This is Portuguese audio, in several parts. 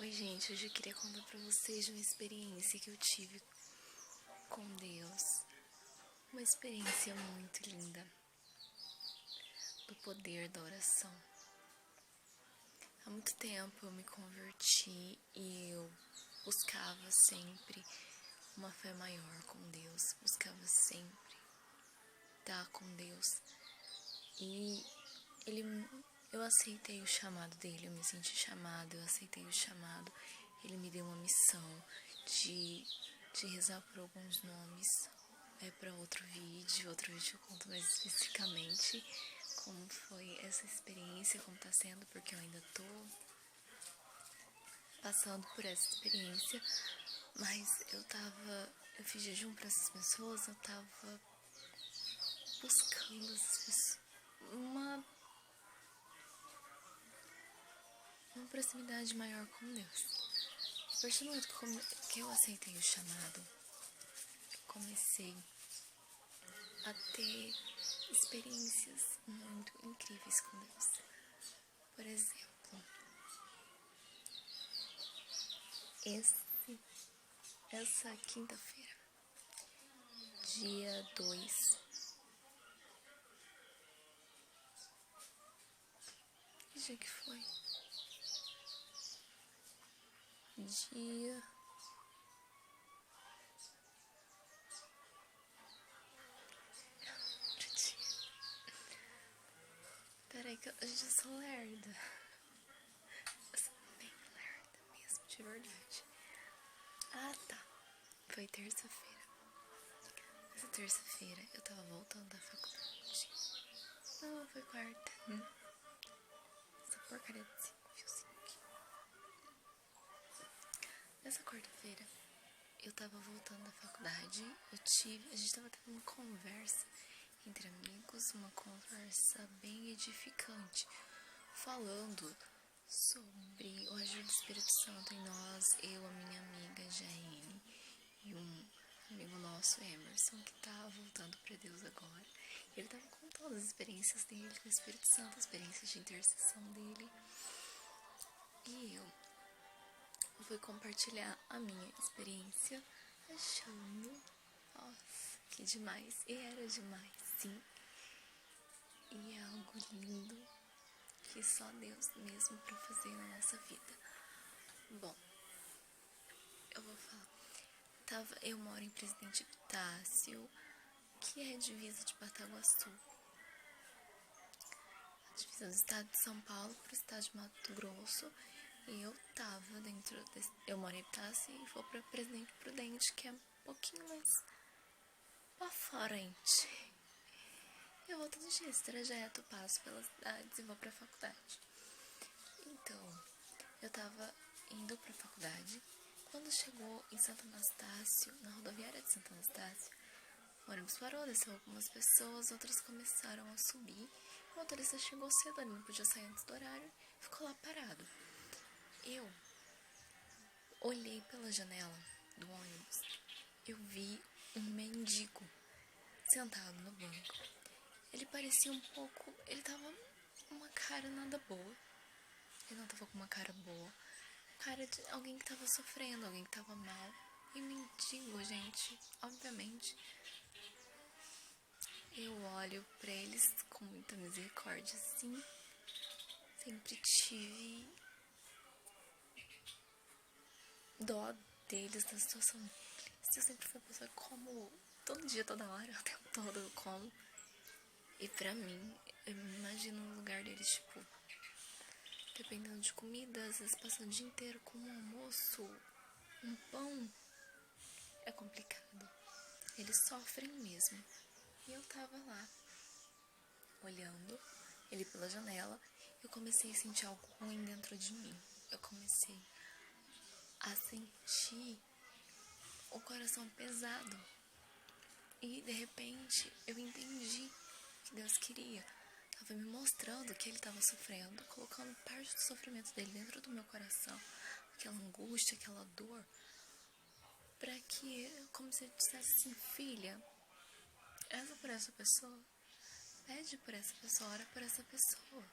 Oi, gente, hoje eu queria contar pra vocês de uma experiência que eu tive com Deus. Uma experiência muito linda do poder da oração. Há muito tempo eu me converti e eu buscava sempre uma fé maior com Deus. Buscava sempre estar com Deus. E eu aceitei o chamado dele, eu me senti chamada, eu aceitei o chamado. Ele me deu uma missão de rezar por alguns nomes. É para outro vídeo eu conto mais especificamente como foi essa experiência, como tá sendo, porque eu ainda tô passando por essa experiência. Mas eu fiz jejum para essas pessoas, eu tava buscando essas pessoas, uma proximidade maior com Deus. A partir do momento que eu aceitei o chamado, eu comecei a ter experiências muito incríveis com Deus. Por exemplo, essa quinta-feira, dia 2, que dia que foi? Dia... Peraí que eu já sou lerda. Eu sou bem lerda mesmo, de verdade. Ah, tá. Foi terça-feira. Essa terça-feira eu tava voltando da faculdade. Não, foi quarta. Essa porcaria desse fiozinho aqui. Nessa quarta-feira eu tava voltando da faculdade. A gente tava tendo uma conversa entre amigos, uma conversa bem edificante, falando sobre o agir do Espírito Santo em nós, eu, a minha amiga Jaine e um amigo nosso, Emerson, que tá voltando para Deus agora. Ele tava contando as experiências dele com o Espírito Santo, as experiências de intercessão dele. E eu fui compartilhar a minha experiência, achando, nossa, que demais. E era demais, sim. E é algo lindo que só Deus mesmo para fazer na nossa vida. Bom, eu vou falar. Eu moro em Presidente Epitácio, que é divisa de Bataguaçu. A divisa do estado de São Paulo para o estado de Mato Grosso. E eu tava eu moro em Epitácio e vou para Presidente Prudente, que é um pouquinho mais pra frente. Eu vou todo dia, esse trajeto, passo pelas cidades e vou pra faculdade. Então, eu tava indo pra faculdade. Quando chegou em Santo Anastácio, na rodoviária de Santo Anastácio, o ônibus parou, desceu algumas pessoas, outras começaram a subir. O motorista chegou cedo, ele não podia sair antes do horário, ficou lá parado. Eu olhei pela janela do ônibus, eu vi um mendigo sentado no banco. Ele parecia um pouco... Ele tava com uma cara nada boa. Ele não tava com uma cara boa. Cara de alguém que tava sofrendo, alguém que tava mal. E mendigo, gente, obviamente. Eu olho pra eles com muita misericórdia, sim. Sempre tive dó deles, da situação deles. Eu sempre fui uma pessoa como... Todo dia, toda hora, o tempo todo eu como. E pra mim, eu me imagino no lugar deles, tipo, dependendo de comida, às vezes passando o dia inteiro com um almoço, um pão, é complicado. Eles sofrem mesmo. E eu tava lá, olhando ele pela janela, eu comecei a sentir algo ruim dentro de mim. Eu comecei a sentir o coração pesado. E, de repente, eu entendi que Deus queria. Estava me mostrando que ele estava sofrendo, colocando parte do sofrimento dele dentro do meu coração, aquela angústia, aquela dor, para que, como se ele dissesse assim, filha, reza por essa pessoa, pede por essa pessoa, ora por essa pessoa.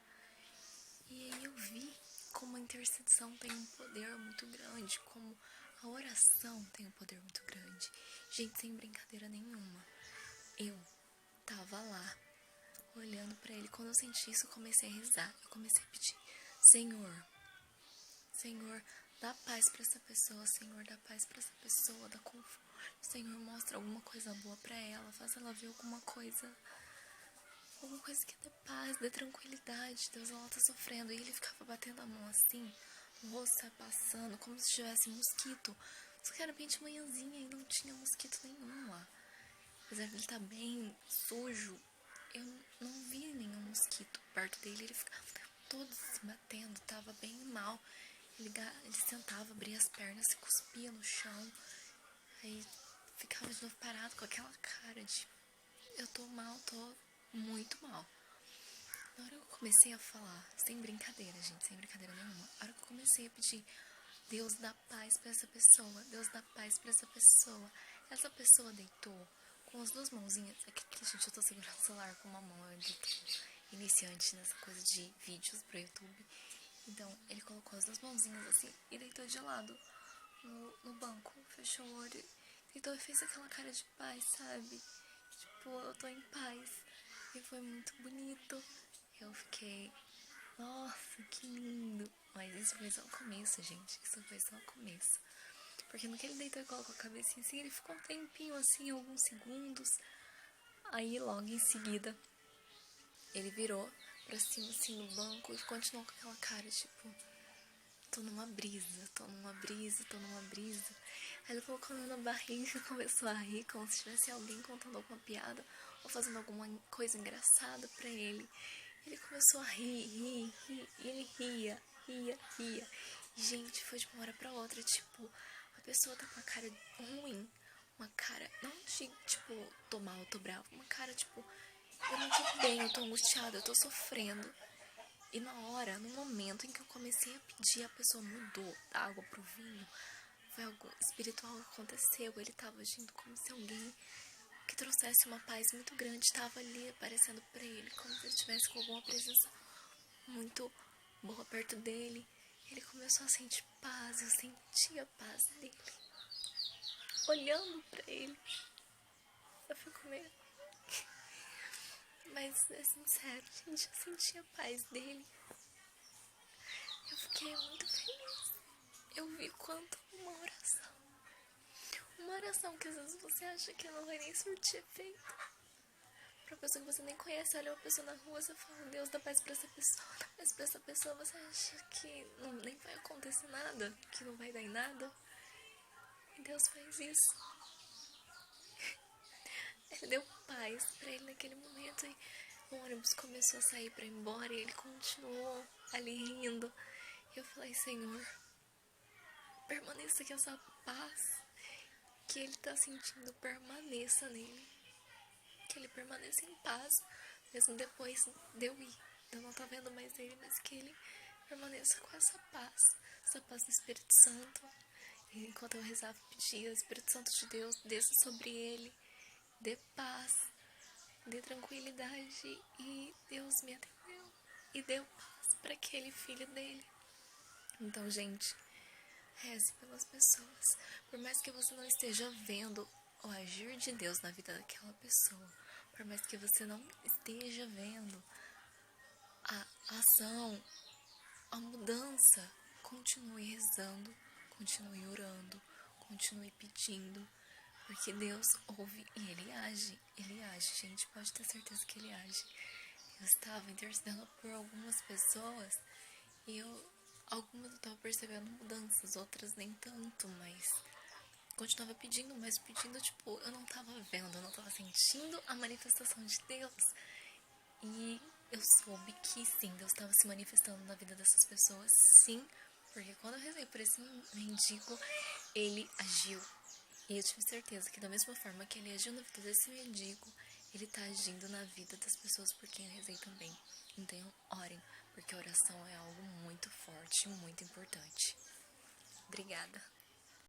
E aí eu vi como a intercessão tem um poder muito grande, como a oração tem um poder muito grande. Gente, sem brincadeira nenhuma, eu tava lá, olhando pra ele. Quando eu senti isso, eu comecei a rezar. Eu comecei a pedir: Senhor, Senhor, dá paz pra essa pessoa. Senhor, dá paz pra essa pessoa, dá conforto. Senhor, mostra alguma coisa boa pra ela, faz ela ver alguma coisa que dê paz, dê tranquilidade. Deus, ela tá sofrendo. E ele ficava batendo a mão assim, o rosto sai passando, como se tivesse mosquito. Só que era bem de manhãzinha e não tinha mosquito nenhum lá. Apesar de ele estar bem sujo, eu não vi nenhum mosquito perto dele. Ele ficava todo se batendo, tava bem mal. Ele sentava, abria as pernas, se cuspia no chão. Aí ficava de novo parado com aquela cara de: eu tô mal, tô muito mal. Na hora que eu comecei a falar, sem brincadeira, gente, sem brincadeira nenhuma, na hora que eu comecei a pedir: Deus dá paz pra essa pessoa, Deus dá paz pra essa pessoa. Essa pessoa deitou com as duas mãozinhas. Aqui, gente, eu tô segurando o celular com uma mão, eu tô iniciante nessa coisa de vídeos pro YouTube. Então, ele colocou as duas mãozinhas assim e deitou de lado no banco, fechou o olho, deitou e fez aquela cara de paz, sabe? Tipo, eu tô em paz. E foi muito bonito. Eu fiquei: nossa, que lindo. Mas isso foi só o começo, gente. Isso foi só o começo. Porque no que ele deitou e colocou a cabecinha assim, ele ficou um tempinho assim, alguns segundos. Aí logo em seguida, ele virou pra cima assim no banco e continuou com aquela cara, tipo: tô numa brisa, tô numa brisa, tô numa brisa. Aí ele colocou a mão na barriga e começou a rir, como se tivesse alguém contando alguma piada ou fazendo alguma coisa engraçada pra ele. Ele começou a rir, e ele ria. E, gente, foi de uma hora pra outra, tipo, a pessoa tá com uma cara ruim, uma cara, não de, tipo, tô mal, tô bravo, uma cara, tipo, eu não tô bem, eu tô angustiada, eu tô sofrendo. E na hora, no momento em que eu comecei a pedir, a pessoa mudou da água pro vinho. Foi algo espiritual que aconteceu. Ele tava agindo como se alguém que trouxesse uma paz muito grande estava ali aparecendo pra ele, como se ele estivesse com alguma presença muito boa perto dele. Ele começou a sentir paz, eu senti a paz dele. Olhando pra ele, eu fico meio... Mas é sincero, gente, eu senti a paz dele. Eu fiquei muito feliz. Eu vi quanto uma oração que às vezes você acha que não vai nem surtir efeito. Pra pessoa que você nem conhece, olha uma pessoa na rua, você fala: Deus dá paz pra essa pessoa, dá paz pra essa pessoa. Você acha que nem vai acontecer nada, que não vai dar em nada. E Deus faz isso. Ele deu paz pra ele naquele momento. E o ônibus começou a sair pra ir embora e ele continuou ali rindo. E eu falei: Senhor, permaneça que essa paz que ele tá sentindo permaneça nele. Que ele permaneça em paz, mesmo depois de eu ir. Eu não tô vendo mais ele, mas que ele permaneça com essa paz do Espírito Santo. E enquanto eu rezava, pedia: Espírito Santo de Deus, desça sobre ele, dê paz, dê tranquilidade. E Deus me atendeu e deu paz para aquele filho dele. Então, gente, reze pelas pessoas. Por mais que você não esteja vendo o agir de Deus na vida daquela pessoa, por mais que você não esteja vendo a ação, a mudança, continue rezando, continue orando, continue pedindo, porque Deus ouve e Ele age, gente, pode ter certeza que Ele age. Eu estava intercedendo por algumas pessoas e algumas eu estava percebendo mudanças, outras nem tanto, mas continuava pedindo, mas pedindo, tipo, eu não tava vendo, eu não tava sentindo a manifestação de Deus. E eu soube que sim, Deus estava se manifestando na vida dessas pessoas, sim, porque quando eu rezei por esse mendigo, ele agiu. E eu tive certeza que da mesma forma que ele agiu na vida desse mendigo, ele tá agindo na vida das pessoas por quem eu rezei também. Então, orem, porque a oração é algo muito forte, muito importante. Obrigada.